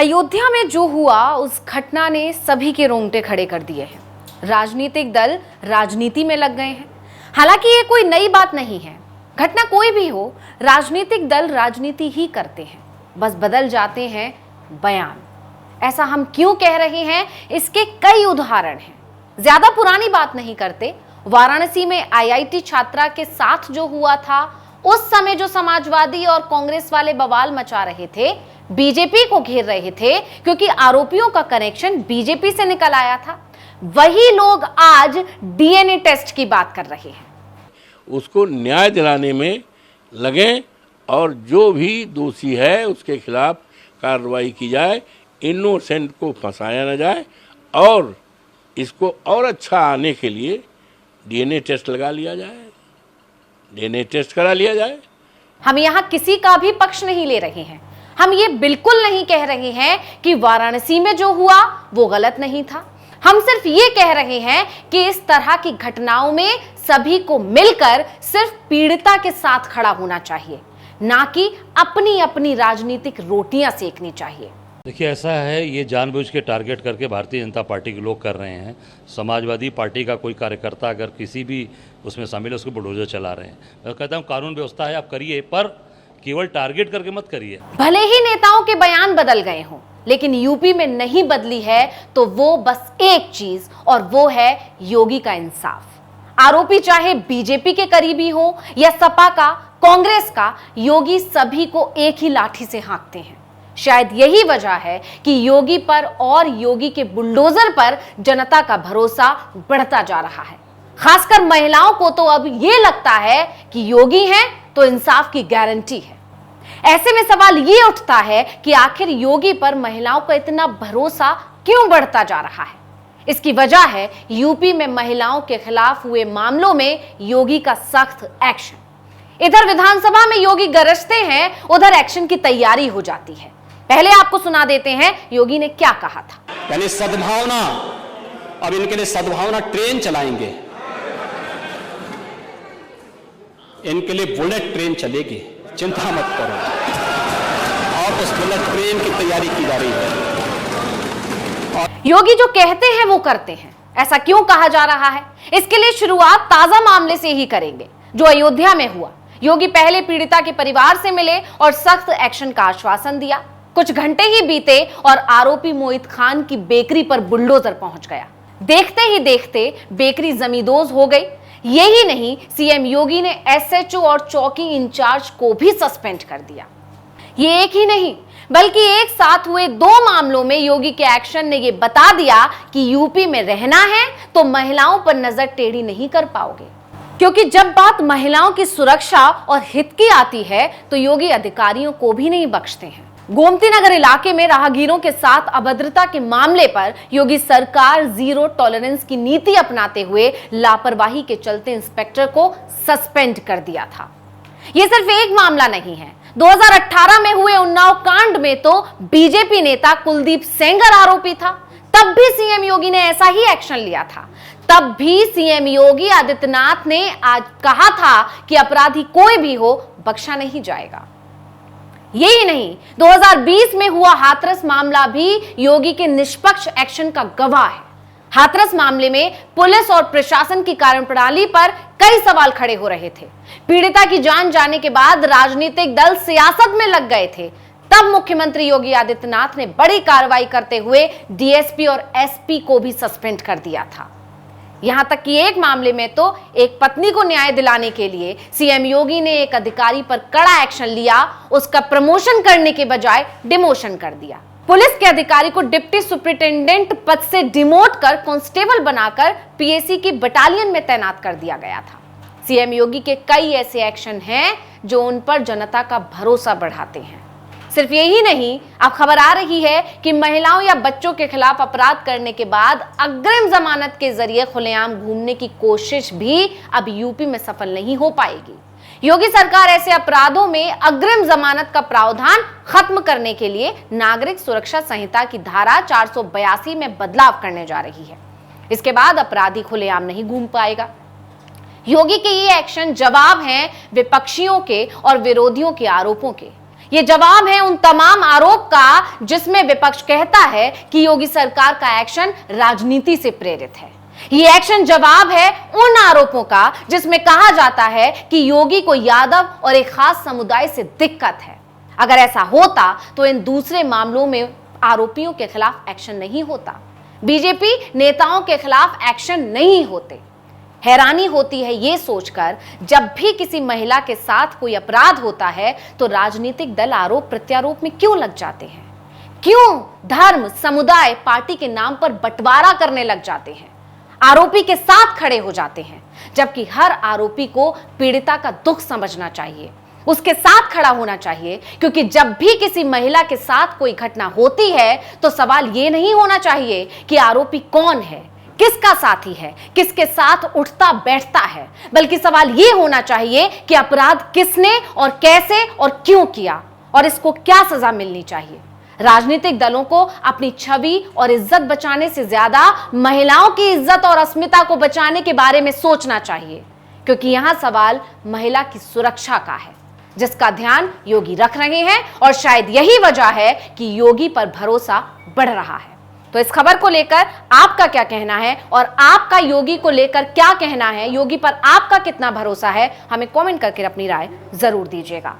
अयोध्या में जो हुआ उस घटना ने सभी के रोंगटे खड़े कर दिए हैं। राजनीतिक दल राजनीति में लग गए हैं। हालांकि ये कोई नई बात नहीं है। घटना कोई भी हो, राजनीतिक दल राजनीति ही करते हैं, बस बदल जाते हैं बयान। ऐसा हम क्यों कह रहे हैं, इसके कई उदाहरण हैं। ज्यादा पुरानी बात नहीं करते। वाराणसी में आईआईटी छात्रा के साथ जो हुआ था, उस समय जो समाजवादी और कांग्रेस वाले बवाल मचा रहे थे, बीजेपी को घेर रहे थे क्योंकि आरोपियों का कनेक्शन बीजेपी से निकल आया था, वही लोग आज डीएनए टेस्ट की बात कर रहे हैं। उसको न्याय दिलाने में लगे और जो भी दोषी है उसके खिलाफ कार्रवाई की जाए, इनोसेंट को फंसाया न जाए और इसको और अच्छा आने के लिए डीएनए टेस्ट लगा लिया जाए, डीएनए टेस्ट करा लिया जाए। हम यहाँ किसी का भी पक्ष नहीं ले रहे हैं। हम ये बिल्कुल नहीं कह रहे हैं कि वाराणसी में जो हुआ वो गलत नहीं था। हम सिर्फ ये कह रहे हैं कि इस तरह की घटनाओं में सभी को मिलकर सिर्फ पीड़िता के साथ खड़ा होना चाहिए, ना कि अपनी अपनी राजनीतिक रोटियां सेकनी चाहिए। देखिए, ऐसा है, ये जानबूझ के टारगेट करके भारतीय जनता पार्टी के लोग कर रहे हैं। समाजवादी पार्टी का कोई कार्यकर्ता अगर किसी भी उसमें शामिल है, उसको बुलडोजर चला रहे हैं। मैं कहता हूँ कानून व्यवस्था है, आप करिए, पर केवल टारगेट करके मत करिए। भले ही नेताओं के बयान बदल गए हों, लेकिन यूपी में नहीं बदली है तो वो बस एक चीज, और वो है योगी का इंसाफ। आरोपी चाहे बीजेपी के करीबी हो या सपा का, कांग्रेस का, योगी सभी को एक ही लाठी से हाँकते हैं। शायद यही वजह है कि योगी पर और योगी के बुलडोजर पर जनता का भरोसा बढ़ता जा रहा है। खासकर महिलाओं को तो अब ये लगता है कि योगी हैं तो इंसाफ की गारंटी है। ऐसे में सवाल ये उठता है कि आखिर योगी पर महिलाओं का इतना भरोसा क्यों बढ़ता जा रहा है। इसकी वजह है यूपी में महिलाओं के खिलाफ हुए मामलों में योगी का सख्त एक्शन। इधर विधानसभा में योगी गरजते हैं, उधर एक्शन की तैयारी हो जाती है। पहले आपको सुना देते हैं योगी ने क्या कहा था। यानी सद्भावना, अब इनके लिए सद्भावना ट्रेन चलाएंगे, इनके लिए बुलेट ट्रेन चलेगी, चिंता मत करो। और उस बुलेट ट्रेन की तैयारी की जा रही है। योगी जो कहते हैं वो करते हैं। ऐसा क्यों कहा जा रहा है, इसके लिए शुरुआत ताजा मामले से ही करेंगे जो अयोध्या में हुआ। योगी पहले पीड़िता के परिवार से मिले और सख्त एक्शन का आश्वासन दिया। कुछ घंटे ही बीते और आरोपी मोहित खान की बेकरी पर बुलडोजर पहुंच गया। देखते ही देखते बेकरी जमींदोज हो गई। यही नहीं, सीएम योगी ने एसएचओ और चौकी इंचार्ज को भी सस्पेंड कर दिया। ये एक ही नहीं, बल्कि एक साथ हुए दो मामलों में योगी के एक्शन ने यह बता दिया कि यूपी में रहना है तो महिलाओं पर नजर टेढ़ी नहीं कर पाओगे। क्योंकि जब बात महिलाओं की सुरक्षा और हित की आती है तो योगी अधिकारियों को भी नहीं बख्शते हैं। गोमती नगर इलाके में राहगीरों के साथ अभद्रता के मामले पर योगी सरकार जीरो टॉलरेंस की नीति अपनाते हुए लापरवाही के चलते इंस्पेक्टर को सस्पेंड कर दिया था। यह सिर्फ एक मामला नहीं है। 2018 में हुए उन्नाव कांड में तो बीजेपी नेता कुलदीप सेंगर आरोपी था। तब भी सीएम योगी ने ऐसा ही एक्शन लिया था। तब भी सीएम योगी आदित्यनाथ ने आज कहा था कि अपराधी कोई भी हो, बख्शा नहीं जाएगा। यही नहीं, 2020 में हुआ हाथरस मामला भी योगी के निष्पक्ष एक्शन का गवाह है। हाथरस मामले में पुलिस और प्रशासन की कार्यप्रणाली पर कई सवाल खड़े हो रहे थे। पीड़िता की जान जाने के बाद राजनीतिक दल सियासत में लग गए थे। तब मुख्यमंत्री योगी आदित्यनाथ ने बड़ी कार्रवाई करते हुए डीएसपी और एसपी को भी सस्पेंड कर दिया था। यहां तक कि एक मामले में तो एक पत्नी को न्याय दिलाने के लिए सीएम योगी ने एक अधिकारी पर कड़ा एक्शन लिया, उसका प्रमोशन करने के बजाय डिमोशन कर दिया। पुलिस के अधिकारी को डिप्टी सुपरिटेंडेंट पद से डिमोट कर कांस्टेबल बनाकर पीएसी की बटालियन में तैनात कर दिया गया था। सीएम योगी के कई ऐसे एक्शन हैं जो उन पर जनता का भरोसा बढ़ाते हैं। सिर्फ यही नहीं, अब खबर आ रही है कि महिलाओं या बच्चों के खिलाफ अपराध करने के बाद अग्रिम जमानत के जरिए खुलेआम घूमने की कोशिश भी अब यूपी में सफल नहीं हो पाएगी। योगी सरकार ऐसे अपराधों में अग्रिम जमानत का प्रावधान खत्म करने के लिए नागरिक सुरक्षा संहिता की धारा 482 में बदलाव करने जा रही है। इसके बाद अपराधी खुलेआम नहीं घूम पाएगा। योगी के ये एक्शन जवाब हैं विपक्षियों के और विरोधियों के आरोपों के। ये जवाब है उन तमाम आरोप का जिसमें विपक्ष कहता है कि योगी सरकार का एक्शन राजनीति से प्रेरित है। ये एक्शन जवाब है उन आरोपों का जिसमें कहा जाता है कि योगी को यादव और एक खास समुदाय से दिक्कत है। अगर ऐसा होता तो इन दूसरे मामलों में आरोपियों के खिलाफ एक्शन नहीं होता, बीजेपी नेताओं के खिलाफ एक्शन नहीं होते। हैरानी होती है ये सोचकर जब भी किसी महिला के साथ कोई अपराध होता है तो राजनीतिक दल आरोप प्रत्यारोप में क्यों लग जाते हैं, क्यों धर्म, समुदाय, पार्टी के नाम पर बंटवारा करने लग जाते हैं, आरोपी के साथ खड़े हो जाते हैं, जबकि हर आरोपी को पीड़िता का दुख समझना चाहिए, उसके साथ खड़ा होना चाहिए। क्योंकि जब भी किसी महिला के साथ कोई घटना होती है तो सवाल ये नहीं होना चाहिए कि आरोपी कौन है, किसका साथी है, किसके साथ उठता बैठता है, बल्कि सवाल ये होना चाहिए कि अपराध किसने और कैसे और क्यों किया और इसको क्या सजा मिलनी चाहिए। राजनीतिक दलों को अपनी छवि और इज्जत बचाने से ज्यादा महिलाओं की इज्जत और अस्मिता को बचाने के बारे में सोचना चाहिए, क्योंकि यहां सवाल महिला की सुरक्षा का है, जिसका ध्यान योगी रख रहे हैं और शायद यही वजह है कि योगी पर भरोसा बढ़ रहा है। तो इस खबर को लेकर आपका क्या कहना है और आपका योगी को लेकर क्या कहना है, योगी पर आपका कितना भरोसा है, हमें कमेंट करके अपनी राय जरूर दीजिएगा।